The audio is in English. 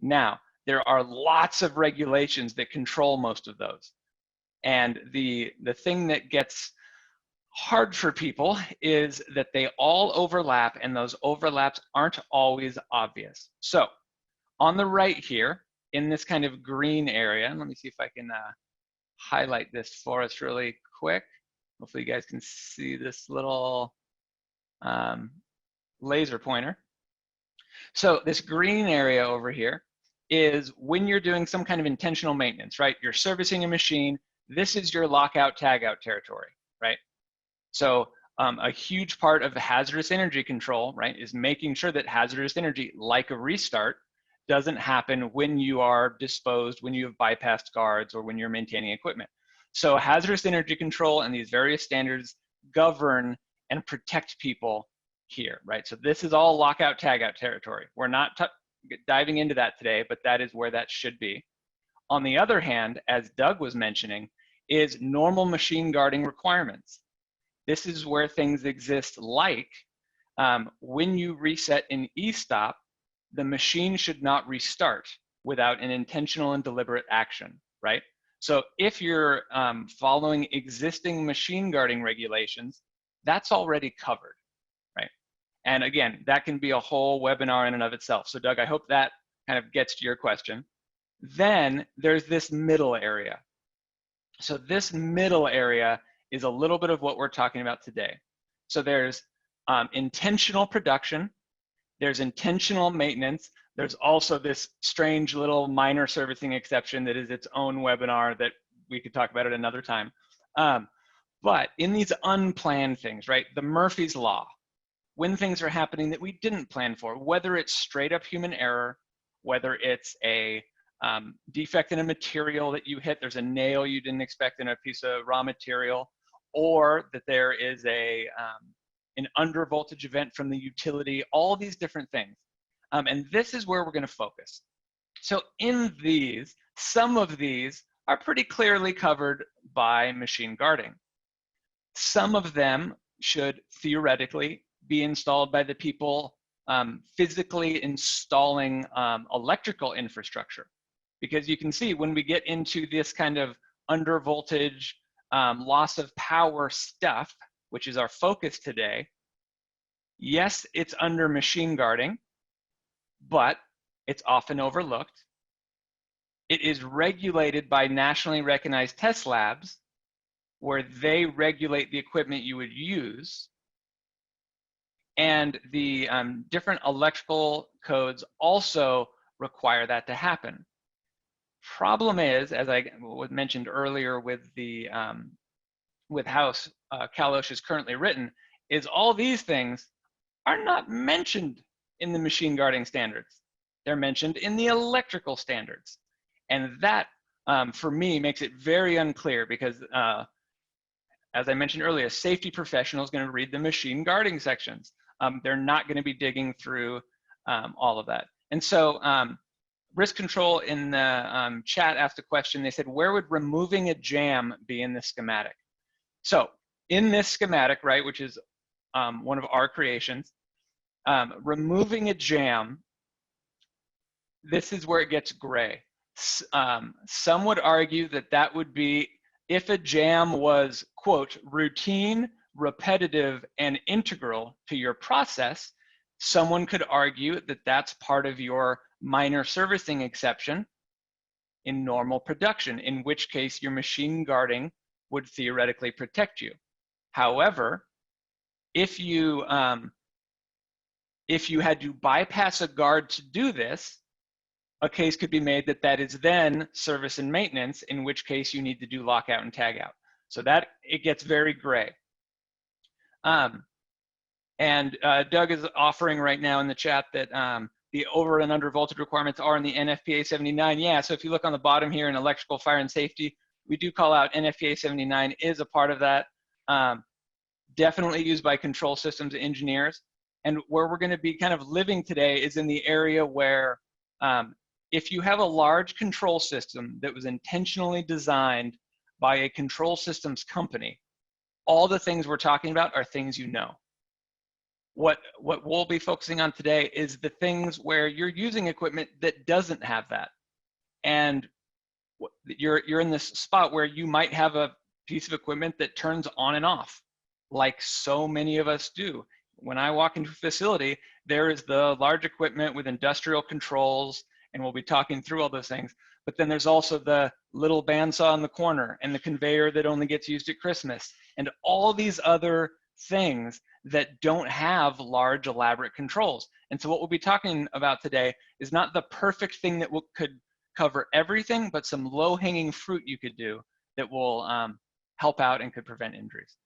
Now, there are lots of regulations that control most of those. And the thing that gets hard for people is that they all overlap, and those overlaps aren't always obvious. So on the right here, in this kind of green area, and let me see if I can highlight this for us really quick. Hopefully you guys can see this little laser pointer. So this green area over here is when you're doing some kind of intentional maintenance, right? You're servicing a machine. This is your lockout-tagout territory, right? So a huge part of the hazardous energy control, right, is making sure that hazardous energy, like a restart, doesn't happen when you are disposed, when you have bypassed guards, or when you're maintaining equipment. So hazardous energy control and these various standards govern and protect people here, right? So this is all lockout-tagout territory. We're not diving into that today, but that is where that should be. On the other hand, as Doug was mentioning, is normal machine guarding requirements. This is where things exist, like when you reset an e-stop, the machine should not restart without an intentional and deliberate action, right? So if you're following existing machine guarding regulations, that's already covered, right? And again, that can be a whole webinar in and of itself. So Doug, I hope that kind of gets to your question. Then there's this middle area. So this middle area is a little bit of what we're talking about today. So there's intentional production, there's intentional maintenance, there's also this strange little minor servicing exception that is its own webinar that we could talk about at another time. But in these unplanned things, right, the Murphy's Law, when things are happening that we didn't plan for, whether it's straight up human error, whether it's a defect in a material that you hit, there's a nail you didn't expect in a piece of raw material, or that there is an under voltage event from the utility, all these different things. And this is where we're going to focus. So in these, some of these are pretty clearly covered by machine guarding. Some of them should theoretically be installed by the people physically installing electrical infrastructure. Because you can see when we get into this kind of under voltage, loss of power stuff, which is our focus today, yes, it's under machine guarding, but it's often overlooked. It is regulated by nationally recognized test labs where they regulate the equipment you would use. And the different electrical codes also require that to happen. Problem is, as I mentioned earlier with the with how Cal OSHA is currently written, is all these things are not mentioned in the machine guarding standards. They're mentioned in the electrical standards. And that, for me, makes it very unclear because, as I mentioned earlier, a safety professional is going to read the machine guarding sections. They're not going to be digging through all of that. And so Risk Control in the chat asked a question. They said, where would removing a jam be in the schematic? So in this schematic, right, which is one of our creations, removing a jam, this is where it gets gray. Some would argue that that would be if a jam was, quote, routine, repetitive, and integral to your process. Someone could argue that that's part of your minor servicing exception in normal production, in which case your machine guarding would theoretically protect you. However, if you had to bypass a guard to do this, a case could be made that that is then service and maintenance, in which case you need to do lockout and tagout. So that it gets very gray. And Doug is offering right now in the chat that the over and under voltage requirements are in the NFPA 79. Yeah, so if you look on the bottom here in electrical, fire, and safety, we do call out NFPA 79 is a part of that. Definitely used by control systems engineers. And where we're going to be kind of living today is in the area where if you have a large control system that was intentionally designed by a control systems company, all the things we're talking about are things you know. what we'll be focusing on today is the things where you're using equipment that doesn't have that. And you're in this spot where you might have a piece of equipment that turns on and off, like so many of us do. When I walk into a facility, there is the large equipment with industrial controls, and we'll be talking through all those things. But then there's also the little bandsaw in the corner and the conveyor that only gets used at Christmas, and all these other things that don't have large, elaborate controls. And so what we'll be talking about today is not the perfect thing that could cover everything, but some low-hanging fruit you could do that will help out and could prevent injuries.